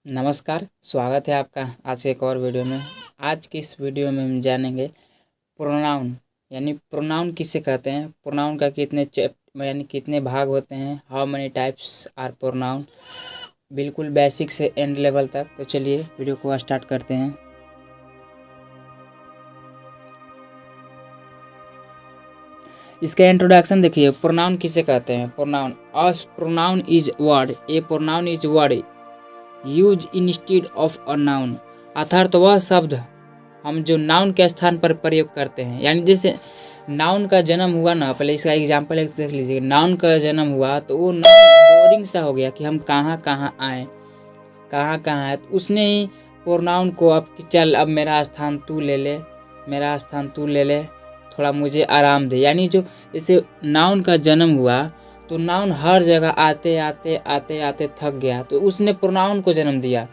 नमस्कार, स्वागत है आपका आज के एक और वीडियो में। आज की इस वीडियो में हम जानेंगे प्रोनाउन यानी प्रोनाउन किसे कहते हैं, प्रोनाउन का कितने भाग होते हैं, how many types are pronoun, बिल्कुल बेसिक से एंड लेवल तक। तो चलिए वीडियो को स्टार्ट करते हैं। इसका इंट्रोडक्शन देखिए, प्रोनाउन किसे कहते हैं। Pronoun pronoun is word, A pronoun is word use instead of a noun, अर्थात वह शब्द हम जो नाउन के स्थान पर प्रयोग करते हैं। यानी जैसे नाउन का जन्म हुआ ना, पहले इसका एग्जांपल एक देख लीजिए। नाउन का जन्म हुआ तो वो बोरिंग सा हो गया कि हम कहाँ कहाँ आए, कहाँ है, तो उसने ही प्रोनाउन को अब कि चल अब मेरा स्थान तू ले ले, मेरा स्थान तू ले ले, थोड़ा मुझे आराम दे। यानी जो जैसे नाउन का जन्म हुआ तो नाउन हर जगह आते आते थक गया, तो उसने प्रोनाउन को जन्म दिया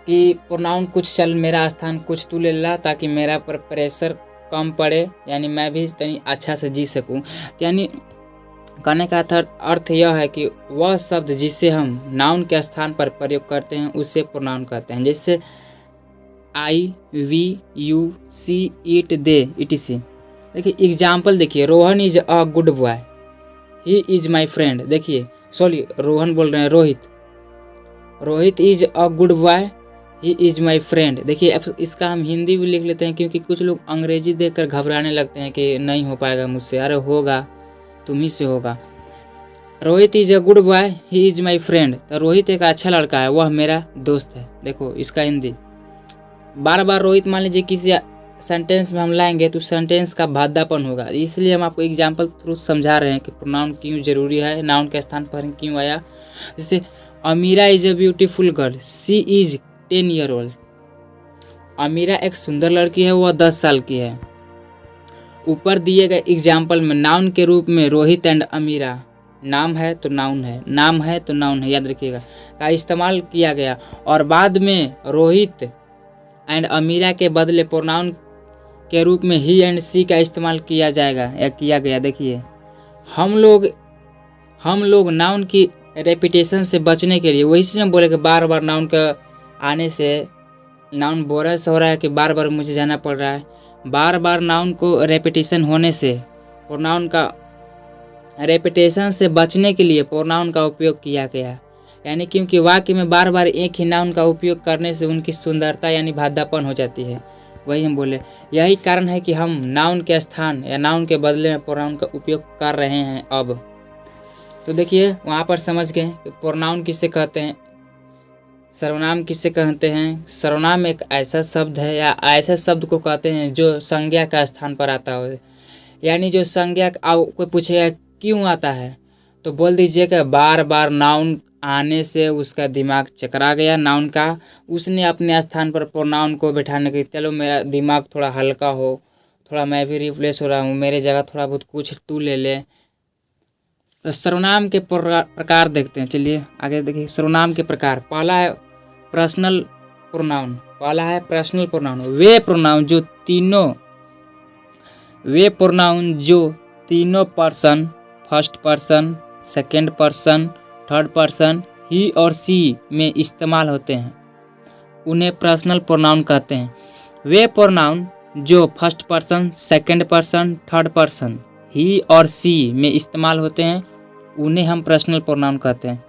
कि प्रोनाउन कुछ चल मेरा स्थान कुछ तू ले ला, ताकि मेरा पर प्रेशर कम पड़े, यानी मैं भी तनी अच्छा से जी सकूं। यानी कहने का अर्थ यह है कि वह शब्द जिसे हम नाउन के स्थान पर प्रयोग करते हैं उसे प्रोनाउन कहते हैं। जैसे I, we, you, she, it, they, etc. देखिए एग्जाम्पल देखिए, Rohan is a good boy, he is my friend. देखिए सॉरी, रोहन बोल रहे हैं Rohit is a good boy, he is my friend. देखिए अब इसका हम हिंदी भी लिख लेते हैं, क्योंकि कुछ लोग अंग्रेजी देखकर घबराने लगते हैं कि नहीं हो पाएगा मुझसे। अरे होगा, तुम ही से होगा। Rohit is a good boy, he is my friend. तो रोहित एक अच्छा लड़का है, वह मेरा दोस्त है। देखो इसका हिंदी। बार बार रोहित मान लीजिए किसी सेंटेंस में हम लाएंगे तो सेंटेंस का भादापन होगा, इसलिए हम आपको एग्जाम्पल थ्रू समझा रहे हैं कि प्रोनाउन क्यों जरूरी है, नाउन के स्थान पर क्यों आया। जैसे Amira is a beautiful girl, she is 10 year old. Amira एक सुंदर लड़की है, वह 10 साल की है। ऊपर दिए गए एग्जाम्पल में नाउन के रूप में रोहित एंड अमीरा, नाम है तो नाउन है, नाम है तो नाउन है, याद रखिएगा, का इस्तेमाल किया गया। और बाद में रोहित एंड अमीरा के बदले प्रोनाउन के रूप में ही एंड सी का इस्तेमाल किया जाएगा या किया गया। देखिए हम लोग नाउन की रेपिटेशन से बचने के लिए, वही से बोले कि बार बार नाउन का आने से नाउन बोरस हो रहा है कि बार बार मुझे जाना पड़ रहा है। बार बार नाउन को रेपिटेशन होने से प्रोनाउन का रेपिटेशन से बचने के लिए प्रोनाउन का उपयोग किया गया। यानी क्योंकि वाक्य में बार बार एक ही नाउन का उपयोग करने से उनकी सुंदरता यानी भादापन हो जाती है। वही हम बोले, यही कारण है कि हम नाउन के स्थान या नाउन के बदले में प्रोनाउन का उपयोग कर रहे हैं अब। तो देखिए वहाँ पर समझ गए कि प्रोनाउन किसे कहते हैं, सर्वनाम किसे कहते हैं। सर्वनाम एक ऐसा शब्द है या ऐसे शब्द को कहते हैं जो संज्ञा का स्थान पर आता हो। यानी जो संज्ञा कोई पूछेगा क्यों आता है तो बोल दीजिए कि बार बार नाउन आने से उसका दिमाग चकरा गया नाउन का, उसने अपने स्थान पर प्रोनाउन को बैठाने के, चलो मेरा दिमाग थोड़ा हल्का हो, थोड़ा मैं भी रिप्लेस हो रहा हूँ, मेरे जगह थोड़ा बहुत कुछ तू ले ले। तो सर्वनाम के प्रकार देखते हैं। चलिए आगे देखिए सर्वनाम के प्रकार। पहला है पर्सनल प्रोनाउन। वे प्रोनाउन जो तीनों person, first person, second person, third person, he और सी में इस्तेमाल होते हैं उन्हें पर्सनल प्रोनाउन कहते हैं। वे प्रोनाउन जो first person, second person, third person, he और सी में इस्तेमाल होते हैं उन्हें हम पर्सनल प्रोनाउन कहते हैं।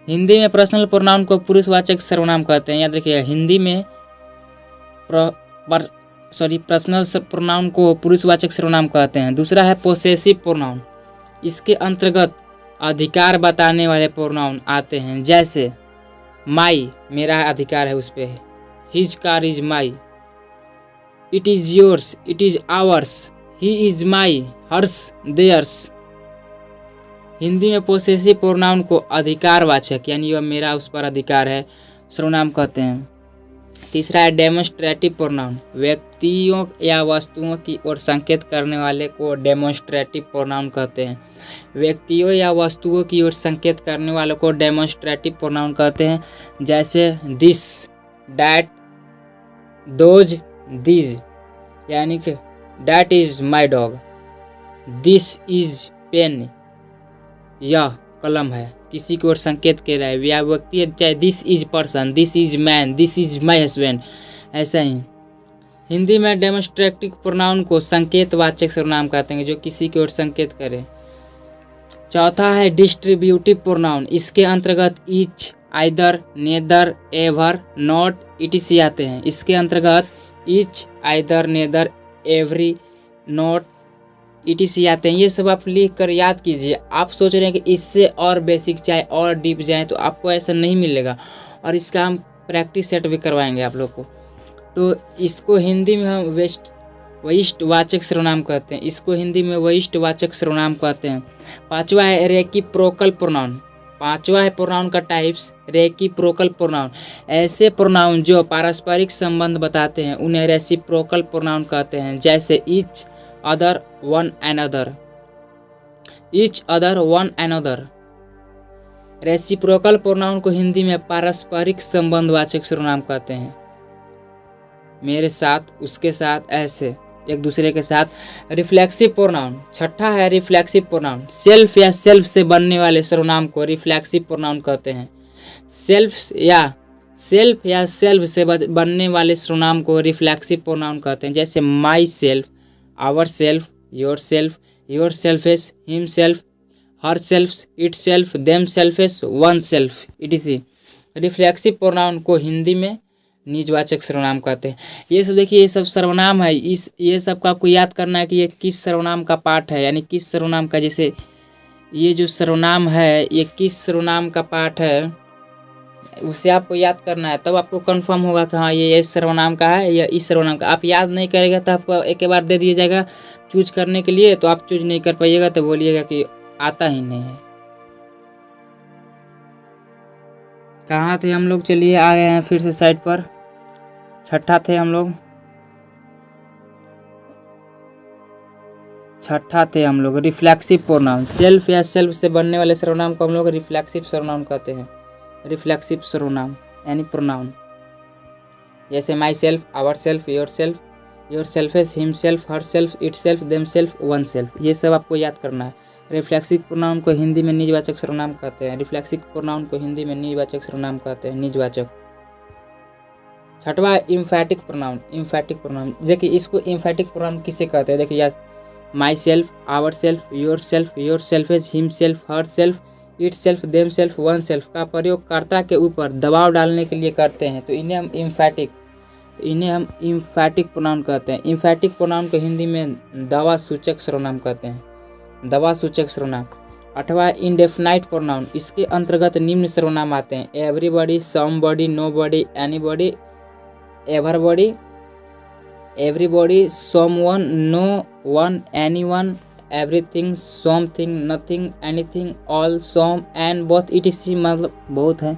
हिंदी में पर्सनल प्रोनाउन को पुरुषवाचक सर्वनाम कहते हैं। याद रखिए हिंदी में पर्सनल प्रोनाउन को पुरुषवाचक सर्वनाम कहते हैं। दूसरा है पोसेसिव प्रोनाउन। इसके अंतर्गत अधिकार बताने वाले प्रोनाउन आते हैं, जैसे माई मेरा अधिकार है उस पर, his car is my, it is yours, it is ours, he is my, hers, theirs. Hindi में पोसेसिव प्रोनाउन को अधिकारवाचक यानी वह मेरा उस पर अधिकार है सर्वनाम कहते हैं। तीसरा है डेमोन्स्ट्रेटिव प्रोनाउन। व्यक्तियों या वस्तुओं की ओर संकेत करने वाले को डेमोन्स्ट्रेटिव प्रोनाउन कहते हैं। व्यक्तियों या वस्तुओं की ओर संकेत करने वालों को डेमोन्स्ट्रेटिव प्रोनाउन कहते हैं, जैसे दिस, डैट, दोज, दीज। यानी कि that is my dog, this is pen, यह कलम है। किसी की ओर संकेत कर रहा है, या व्यक्ति है, चाहे this is person, this is man, this is my husband, ऐसा ही। हिंदी में डेमोन्स्ट्रेटिव प्रोनाउन को संकेतवाचक सर्वनाम कहते हैं, जो किसी की ओर संकेत करे। चौथा है डिस्ट्रीब्यूटिव प्रोनाउन, इसके अंतर्गत each, either, neither, ever, not, etc आते हैं। इसके अंतर्गत each, either, neither, every, not, etc आते हैं। ये सब आप लिख कर याद कीजिए। आप सोच रहे हैं कि इससे और बेसिक चाहे और डीप जाए, तो आपको ऐसा नहीं मिलेगा, और इसका हम प्रैक्टिस सेट भी करवाएंगे आप लोग को। तो इसको हिंदी में हम वरिष्ठवाचक सर्वनाम कहते हैं। इसको हिंदी में वरिष्ठवाचक सर्वनाम कहते हैं। पांचवा है रेसिप्रोकल प्रोनाउन। पांचवा है प्रोनाउन का टाइप्स रेसिप्रोकल प्रोनाउन। ऐसे प्रोनाउन जो पारस्परिक संबंध बताते हैं उन्हें रेसिप्रोकल प्रोनाउन कहते हैं, जैसे each other, one another. Each other, one another. Reciprocal pronoun को हिंदी में पारस्परिक संबंधवाचक सर्वनाम कहते हैं। मेरे साथ, उसके साथ, ऐसे एक दूसरे के साथ। Reflexive pronoun. छठा है रिफ्लेक्सिव प्रोनाउन। सेल्फ या सेल्फ से बनने वाले सर्वनाम को रिफ्लेक्सिव प्रोनाउन कहते हैं। सेल्फ या सेल्फ से बनने वाले सर्वनाम को रिफ्लेक्सिव प्रोनाउन कहते हैं, जैसे myself, ourself, yourself, yourselves, himself, herself, itself, themselves, oneself, etc. Reflexive pronoun को हिंदी में निजवाचक सर्वनाम कहते हैं। ये सब देखिए, ये सब सर्वनाम है। ये सब का आपको याद करना है कि ये किस सर्वनाम का पार्ट है, यानी किस सर्वनाम का, जैसे ये जो सर्वनाम है ये किस सर्वनाम का पार्ट है, उसे आपको याद करना है। तब आपको कंफर्म होगा कि हाँ ये इस सर्वनाम का है या इस सर्वनाम का। आप याद नहीं करेगा तो आपको एक बार दे दिया जाएगा चूज करने के लिए, तो आप चूज नहीं कर पाइएगा, तो बोलिएगा कि आता ही नहीं है। कहाँ थे हम लोग? चलिए आ गए हैं फिर से साइड पर। छठा थे हम लोग रिफ्लेक्सिव प्रोनाउन। सेल्फ या सेल्फ से बनने वाले सर्वनाम को हम लोग रिफ्लेक्सिव सर्वनाम कहते हैं। रिफ्लेक्सिव सर्वनाम यानी प्रोनाउन, जैसे myself, ourself, yourself, yourselves, himself, herself, itself, themself, oneself. ये सब आपको याद करना है। रिफ्लेक्सिव प्रोनाउन को हिंदी में निजवाचक सर्वनाम कहते हैं। रिफ्लेक्सिव प्रोनाउन को हिंदी में निजवाचक सर्वनाम कहते हैं, निजवाचक। छठवा इम्फैटिक प्रोनाउन। इम्फैटिक प्रोनाउन देखिए, इसको इम्फैटिक प्रोनाउन किसे कहते हैं? देखिए याद, myself, ourself, yourselves, himself, herself, itself, themself, oneself का प्रयोग कर्ता के ऊपर दबाव डालने के लिए करते हैं, तो इन्हें हम इम्फैटिक प्रोनाउन कहते हैं। इम्फैटिक प्रोनाउन को हिंदी में दवा सूचक सर्वनाम कहते हैं, दवा सूचक सर्वनाम। आठवां इंडेफिनाइट प्रोनाउन। इसके अंतर्गत निम्न सर्वनाम आते हैं: everybody, somebody, nobody, anybody, everybody, everybody, someone, no one, anyone, everything, something, nothing, anything, all, some, and, both, etc, मतलब बहुत है।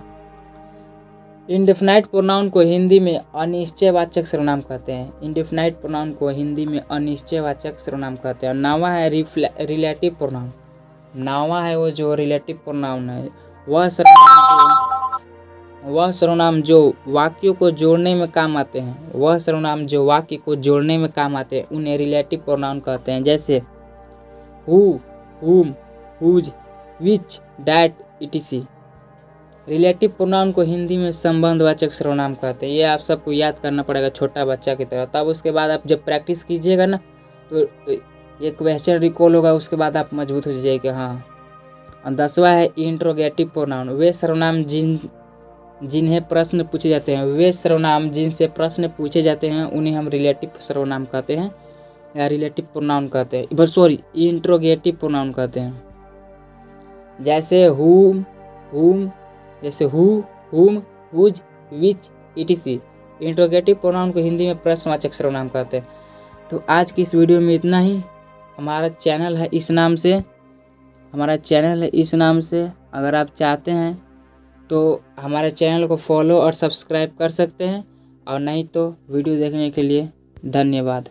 इंडेफिनाइट प्रोनाउन को हिंदी में अनिश्चयवाचक सर्वनाम कहते हैं। इंडेफिनाइट प्रोनाउन को हिंदी में अनिश्चयवाचक सर्वनाम कहते हैं। नावा है रिलेटिव प्रोनाउन। नावा है वो जो रिलेटिव प्रोनाउन है, वह सर्वनाम जो वाक्यों को जोड़ने में काम आते हैं। वह सर्वनाम जो वाक्य को जोड़ने में काम आते हैं उन्हें रिलेटिव प्रोनाउन कहते हैं, जैसे who, whom, whose, which, that, etc. Relative pronoun को हिंदी में संबंधवाचक सर्वनाम कहते हैं। ये आप सबको याद करना पड़ेगा छोटा बच्चा की तरह। तब उसके बाद आप जब प्रैक्टिस कीजिएगा ना, तो ये क्वेश्चन रिकॉल होगा, उसके बाद आप मजबूत हो जाइए कि हाँ। और 10वां है इंट्रोगेटिव प्रोनाउन। वे सर्वनाम जिन्हें प्रश्न पूछे जाते हैं, वे सर्वनाम जिनसे प्रश्न पूछे जाते हैं उन्हें हम रिलेटिव सर्वनाम कहते हैं या रिलेटिव प्रोनाउन कहते हैं, इंट्रोगेटिव प्रोनाउन कहते हैं। जैसे हुम, जैसे who, whom, whose, which, etc.. Interrogative pronoun को हिंदी में प्रश्नवाचक सर्वनाम कहते हैं। तो आज की इस वीडियो में इतना ही। हमारा चैनल है इस नाम से, अगर आप चाहते हैं तो हमारे चैनल को फॉलो और सब्सक्राइब कर सकते हैं, और नहीं तो वीडियो देखने के लिए धन्यवाद।